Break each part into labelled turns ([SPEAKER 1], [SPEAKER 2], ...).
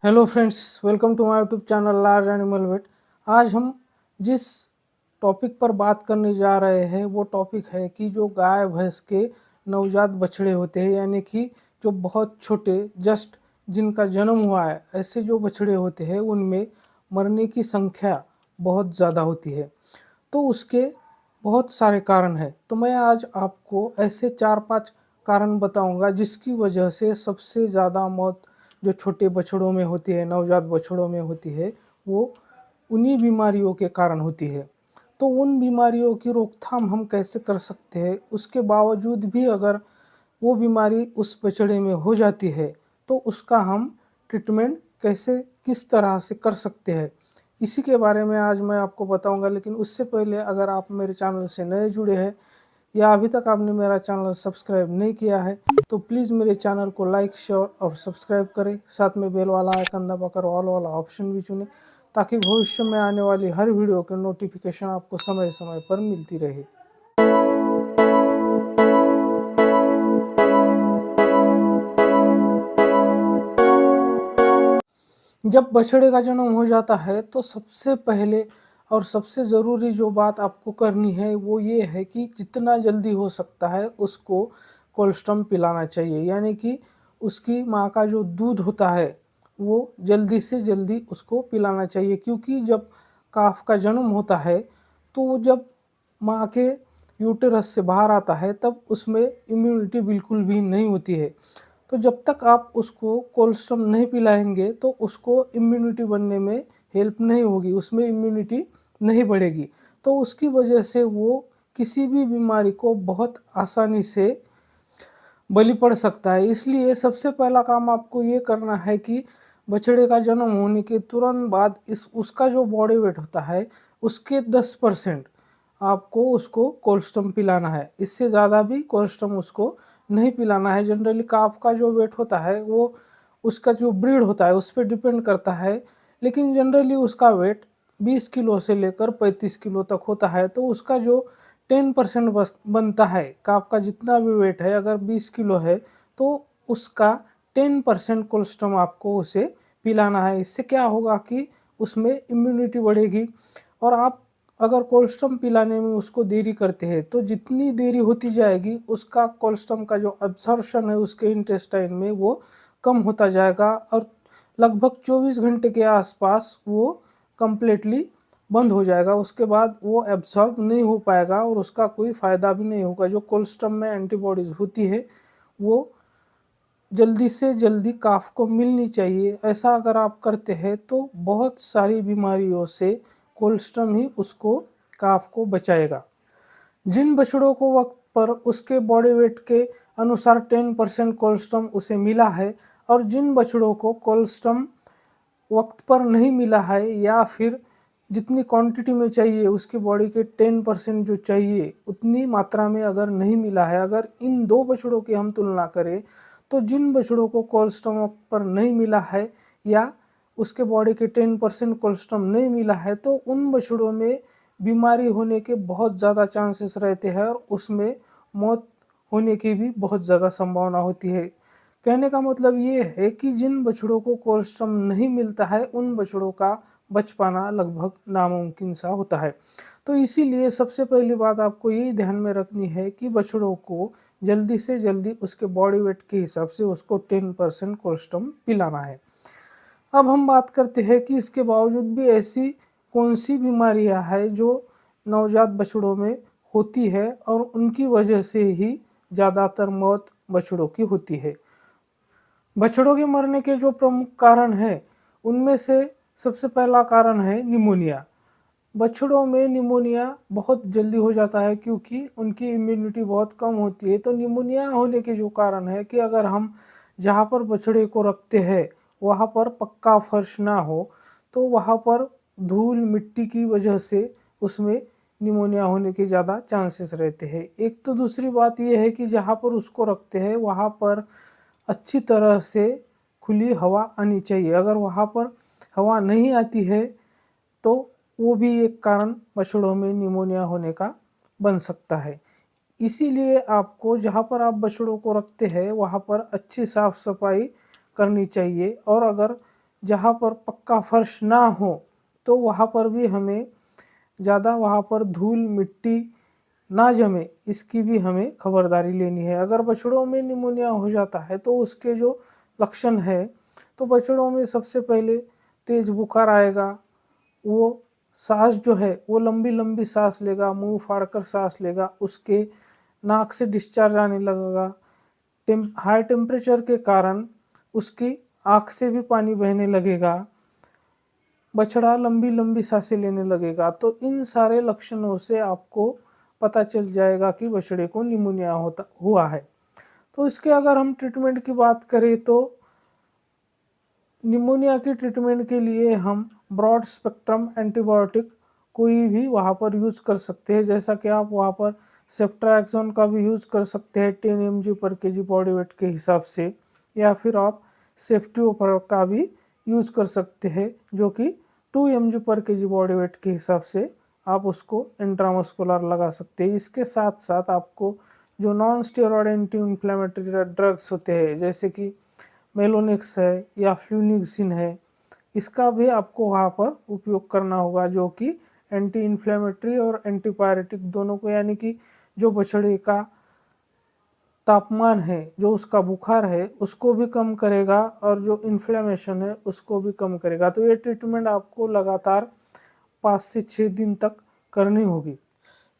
[SPEAKER 1] Hello friends, welcome to my YouTube channel large animal vet. आज हम जिस topic पर बात करने जा रहे हैं वो टॉपिक है कि जो गाय भैंस के नवजात बछड़े होते हैं, यानी कि जो बहुत छोटे जस्ट जिनका जन्म हुआ है, ऐसे जो बछड़े होते हैं उनमें मरने की संख्या बहुत ज़्यादा होती है। तो उसके बहुत सारे कारण हैं। तो मैं आज आपको ऐसे 4-5 कारण बताऊंगा जिसकी वजह से सबसे ज़्यादा मौत जो छोटे बछड़ों में होती है, नवजात बछड़ों में होती है, वो उन्हीं बीमारियों के कारण होती है। तो उन बीमारियों की रोकथाम हम कैसे कर सकते हैं, उसके बावजूद भी अगर वो बीमारी उस बछड़े में हो जाती है तो उसका हम ट्रीटमेंट कैसे किस तरह से कर सकते हैं, इसी के बारे में आज मैं आपको बताऊंगा। लेकिन उससे पहले अगर आप मेरे चैनल से नए जुड़े हैं या अभी तक आपने मेरा चैनल सब्सक्राइब नहीं किया है तो प्लीज़ मेरे चैनल को लाइक शेयर और सब्सक्राइब करें। साथ में बेल वाला आइकन दबाकर ऑल वाला ऑप्शन भी चुनें ताकि भविष्य में आने वाली हर वीडियो की नोटिफिकेशन आपको समय समय पर मिलती रहे। जब बछड़े का जन्म हो जाता है तो सबसे पहले और सबसे ज़रूरी जो बात आपको करनी है वो ये है कि जितना जल्दी हो सकता है उसको कोल्स्ट्रम पिलाना चाहिए, यानी कि उसकी माँ का जो दूध होता है वो जल्दी से जल्दी उसको पिलाना चाहिए। क्योंकि जब काफ का जन्म होता है तो वो जब माँ के यूटेरस से बाहर आता है तब उसमें इम्यूनिटी बिल्कुल भी नहीं होती है। तो जब तक आप उसको कोल्स्ट्रम नहीं पिलाएंगे तो उसको इम्यूनिटी बनने में हेल्प नहीं होगी, उसमें इम्यूनिटी नहीं बढ़ेगी। तो उसकी वजह से वो किसी भी बीमारी को बहुत आसानी से बलि पड़ सकता है। इसलिए सबसे पहला काम आपको ये करना है कि बछड़े का जन्म होने के तुरंत बाद इस उसका जो बॉडी वेट होता है उसके 10% आपको उसको कोल्स्ट्रम पिलाना है। इससे ज़्यादा भी कोल्स्ट्रम उसको नहीं पिलाना है। जनरली काफ का जो वेट होता है वो उसका जो ब्रीड होता है उस पर डिपेंड करता है, लेकिन जनरली उसका वेट 20 किलो से लेकर 35 किलो तक होता है। तो उसका जो 10% बस बनता है, काफ का जितना भी वेट है अगर 20 किलो है तो उसका 10% कोलेस्ट्रॉल आपको उसे पिलाना है। इससे क्या होगा कि उसमें इम्यूनिटी बढ़ेगी। और आप अगर कोलेस्ट्रॉल पिलाने में उसको देरी करते हैं तो जितनी देरी होती जाएगी उसका कोलेस्ट्रॉल का जो एब्जॉर्प्शन है उसके इंटेस्टाइन में वो कम होता जाएगा और लगभग 24 घंटे के आसपास वो कंप्लीटली बंद हो जाएगा। उसके बाद वो एब्सॉर्ब नहीं हो पाएगा और उसका कोई फ़ायदा भी नहीं होगा। जो कोलेस्ट्रॉल में एंटीबॉडीज़ होती है वो जल्दी से जल्दी काफ को मिलनी चाहिए। ऐसा अगर आप करते हैं तो बहुत सारी बीमारियों से कोलेस्ट्रॉल ही उसको काफ को बचाएगा। जिन बछड़ों को वक्त पर उसके बॉडी वेट के अनुसार 10% कोलेस्ट्रॉल उसे मिला है और जिन बछड़ों को कोलेस्ट्रॉल वक्त पर नहीं मिला है या फिर जितनी क्वांटिटी में चाहिए उसकी बॉडी के 10% जो चाहिए उतनी मात्रा में अगर नहीं मिला है, अगर इन दो बछड़ों की हम तुलना करें तो जिन बछड़ों को कोलेस्ट्रॉल वक्त पर नहीं मिला है या उसके बॉडी के 10% कोलेस्ट्रॉल नहीं मिला है तो उन बछड़ों में बीमारी होने के बहुत ज़्यादा चांसेस रहते हैं और उसमें मौत होने की भी बहुत ज़्यादा संभावना होती है। कहने का मतलब ये है कि जिन बछड़ों को कोलेस्ट्रॉल नहीं मिलता है उन बछड़ों का बच पाना लगभग नामुमकिन सा होता है। तो इसीलिए सबसे पहली बात आपको यही ध्यान में रखनी है कि बछड़ों को जल्दी से जल्दी उसके बॉडी वेट के हिसाब से उसको 10% कोलेस्ट्रॉल पिलाना है। अब हम बात करते हैं कि इसके बावजूद भी ऐसी कौन सी बीमारियां हैं जो नवजात बछड़ों में होती है और उनकी वजह से ही ज़्यादातर मौत बछड़ों की होती है। बछड़ों के मरने के जो प्रमुख कारण हैं उनमें से सबसे पहला कारण है निमोनिया। बछड़ों में निमोनिया बहुत जल्दी हो जाता है क्योंकि उनकी इम्यूनिटी बहुत कम होती है। तो निमोनिया होने के जो कारण है कि अगर हम जहाँ पर बछड़े को रखते हैं वहाँ पर पक्का फर्श ना हो तो वहाँ पर धूल मिट्टी की वजह से उसमें निमोनिया होने के ज़्यादा चांसेस रहते हैं। एक तो दूसरी बात यह है कि जहाँ पर उसको रखते हैं वहाँ पर अच्छी तरह से खुली हवा आनी चाहिए। अगर वहाँ पर हवा नहीं आती है तो वो भी एक कारण बछड़ों में निमोनिया होने का बन सकता है। इसीलिए आपको जहाँ पर आप बछड़ों को रखते हैं वहाँ पर अच्छी साफ सफाई करनी चाहिए। और अगर जहाँ पर पक्का फर्श ना हो तो वहाँ पर भी हमें ज़्यादा वहाँ पर धूल मिट्टी ना जमे, इसकी भी हमें खबरदारी लेनी है। अगर बछड़ों में निमोनिया हो जाता है तो उसके जो लक्षण है, तो बछड़ों में सबसे पहले तेज बुखार आएगा, वो सांस जो है वो लंबी लंबी सांस लेगा, मुंह फाड़कर सांस लेगा, उसके नाक से डिस्चार्ज आने लगेगा। हाई टेम्परेचर के कारण उसकी आँख से भी पानी बहने लगेगा, बछड़ा लंबी लंबी सांसें लेने लगेगा। तो इन सारे लक्षणों से आपको पता चल जाएगा कि बछड़े को निमोनिया हुआ है। तो इसके अगर हम ट्रीटमेंट की बात करें तो निमोनिया की ट्रीटमेंट के लिए हम ब्रॉड स्पेक्ट्रम एंटीबायोटिक कोई भी वहाँ पर यूज़ कर सकते हैं, जैसा कि आप वहाँ पर सेफ्ट्राक्सोन का भी यूज़ कर सकते हैं 10 mg पर केजी बॉडी वेट के हिसाब से, या फिर आप सेफ्टियोपर का भी यूज़ कर सकते हैं जो कि 2 mg पर केजी बॉडी वेट के हिसाब से आप उसको इंट्रामस्कुलर लगा सकते हैं। इसके साथ साथ आपको जो non steroid anti inflammatory drugs होते हैं, जैसे कि मेलोनिक्स है या फ्लूनिक्सिन है, इसका भी आपको वहाँ पर उपयोग करना होगा, जो कि एंटी इन्फ्लेमेटरी और एंटीपायरेटिक दोनों को, यानी कि जो बछड़े का तापमान है, जो उसका बुखार है, उसको भी कम करेगा और जो इन्फ्लेमेशन है उसको भी कम करेगा। तो ये ट्रीटमेंट आपको लगातार 5 से 6 दिन तक करनी होगी।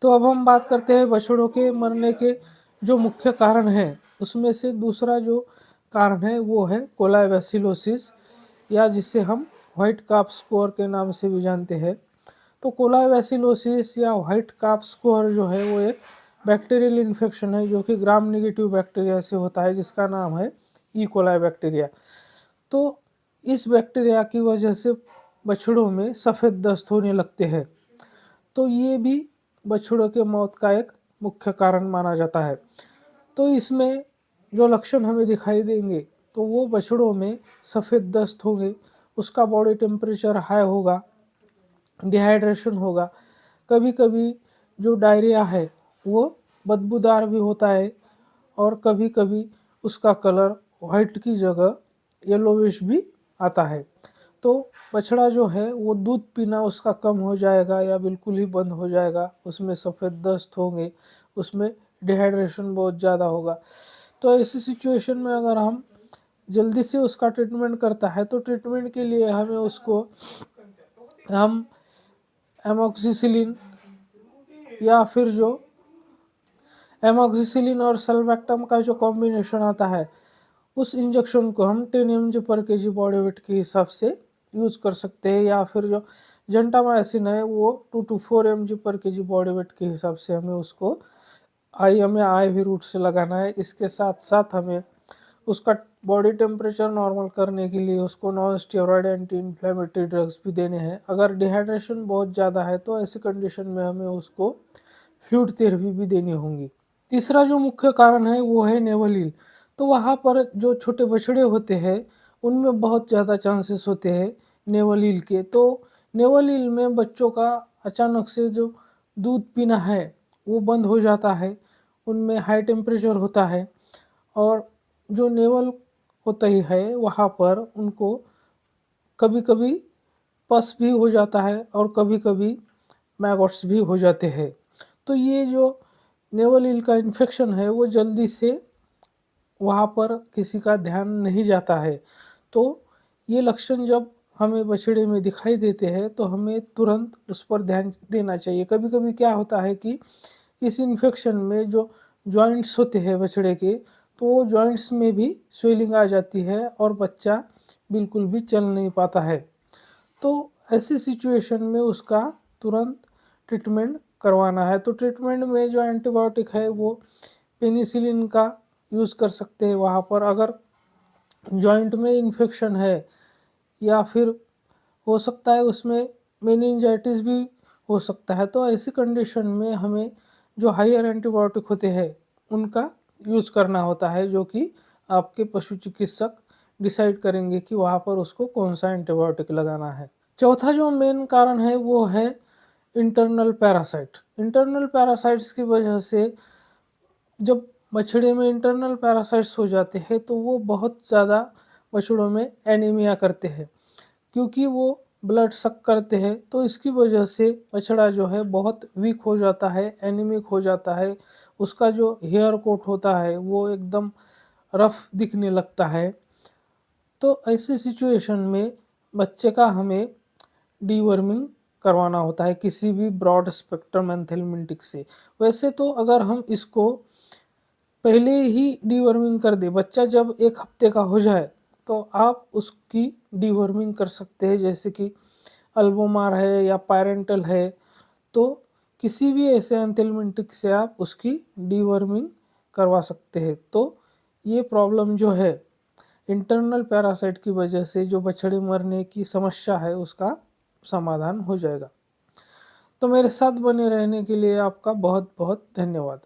[SPEAKER 1] तो अब हम बात करते हैं बछड़ों के मरने के जो मुख्य कारण हैं, उसमें से दूसरा जो कारण है वो है कोलाइबैसिलोसिस, या जिसे हम व्हाइट काफ स्कोर के नाम से भी जानते हैं। तो कोलाइबैसिलोसिस या व्हाइट काफ स्कोर जो है वो एक बैक्टीरियल इन्फेक्शन है जो कि ग्राम नेगेटिव बैक्टीरिया से होता है, जिसका नाम है ई कोलाई बैक्टीरिया। तो इस बैक्टीरिया की वजह से बछड़ों में सफ़ेद दस्त होने लगते हैं। तो ये भी बछड़ों के मौत का एक मुख्य कारण माना जाता है। तो इसमें जो लक्षण हमें दिखाई देंगे तो वो बछड़ों में सफ़ेद दस्त होंगे, उसका बॉडी टेम्परेचर हाई होगा, डिहाइड्रेशन होगा, कभी-कभी जो डायरिया है वो बदबूदार भी होता है, और कभी-कभी उसका कलर वाइट की जगह येलोविश भी आता है। तो बछड़ा जो है वो दूध पीना उसका कम हो जाएगा या बिल्कुल ही बंद हो जाएगा, उसमें सफ़ेद दस्त होंगे, उसमें डिहाइड्रेशन बहुत ज़्यादा होगा। तो ऐसी सिचुएशन में अगर हम जल्दी से उसका ट्रीटमेंट करता है तो ट्रीटमेंट के लिए हमें उसको हम एमोक्सिसिलिन या फिर जो एमोक्सिसिलिन और सल्बैक्टम का जो कॉम्बिनेशन आता है, उस इंजेक्शन को हम 10 mg पर केजी बॉडी वेट के हिसाब से यूज़ कर सकते हैं, या फिर जो जेंटामाइसिन है वो 2 to 4 mg पर केजी बॉडी वेट के हिसाब से हमें उसको हमें IV रूट से लगाना है। इसके साथ साथ हमें उसका बॉडी टेम्परेचर नॉर्मल करने के लिए उसको non steroid anti inflammatory drugs भी देने हैं। अगर डिहाइड्रेशन बहुत ज़्यादा है तो ऐसी कंडीशन में हमें उसको फ्लूइड थेरेपी भी देनी होंगी। तीसरा जो मुख्य कारण है वो है नेवल ईल। तो वहाँ पर जो छोटे बछड़े होते हैं उनमें बहुत ज़्यादा चांसेस होते हैं नेवल ईल के। तो नेवल ईल में बच्चों का अचानक से जो दूध पीना है वो बंद हो जाता है, उनमें हाई टेम्परेचर होता है, और जो नेवल होता ही है वहाँ पर उनको कभी-कभी पस भी हो जाता है और कभी-कभी मैगॉट्स भी हो जाते हैं। तो ये जो नेवल ईल का इन्फेक्शन है वो जल्दी से वहाँ पर किसी का ध्यान नहीं जाता है। तो ये लक्षण जब हमें बछड़े में दिखाई देते हैं तो हमें तुरंत उस पर ध्यान देना चाहिए। कभी-कभी क्या होता है कि इस इन्फेक्शन में जो जॉइंट्स होते हैं बछड़े के, तो वो जॉइंट्स में भी स्वेलिंग आ जाती है और बच्चा बिल्कुल भी चल नहीं पाता है। तो ऐसी सिचुएशन में उसका तुरंत ट्रीटमेंट करवाना है। तो ट्रीटमेंट में जो एंटीबायोटिक है वो पेनिसिलिन का यूज़ कर सकते हैं वहाँ पर। अगर जॉइंट में इन्फेक्शन है या फिर हो सकता है उसमें मेनिंजाइटिस भी हो सकता है, तो ऐसी कंडीशन में हमें जो हायर एंटीबायोटिक होते हैं उनका यूज़ करना होता है, जो कि आपके पशु चिकित्सक डिसाइड करेंगे कि वहाँ पर उसको कौन सा एंटीबायोटिक लगाना है। चौथा जो मेन कारण है वो है इंटरनल पैरासाइट। इंटरनल पैरासाइट्स की वजह से जब बछड़े में इंटरनल पैरासाइट्स हो जाते हैं तो वो बहुत ज़्यादा बछड़ों में एनीमिया करते हैं। क्योंकि वो ब्लड सक करते हैं, तो इसकी वजह से बछड़ा जो है बहुत वीक हो जाता है, एनीमिक हो जाता है। उसका जो हेयर कोट होता है वो एकदम रफ दिखने लगता है। तो ऐसी सिचुएशन में बच्चे का हमें डीवर्मिंग करवाना होता है किसी भी ब्रॉड स्पेक्ट्रम एंथेलमिंटिक से। वैसे तो अगर हम इसको पहले ही डीवर्मिंग कर दें, बच्चा जब 1 हफ्ते का हो जाए, तो आप उसकी डीवर्मिंग कर सकते हैं, जैसे कि अल्बोमार है या पायरेंटल है, तो किसी भी ऐसे एंथेलमिंटिक से आप उसकी डीवर्मिंग करवा सकते हैं। तो ये प्रॉब्लम जो है, इंटरनल पैरासाइट की वजह से जो बछड़े मरने की समस्या है, उसका समाधान हो जाएगा। तो मेरे साथ बने रहने के लिए आपका बहुत-बहुत धन्यवाद।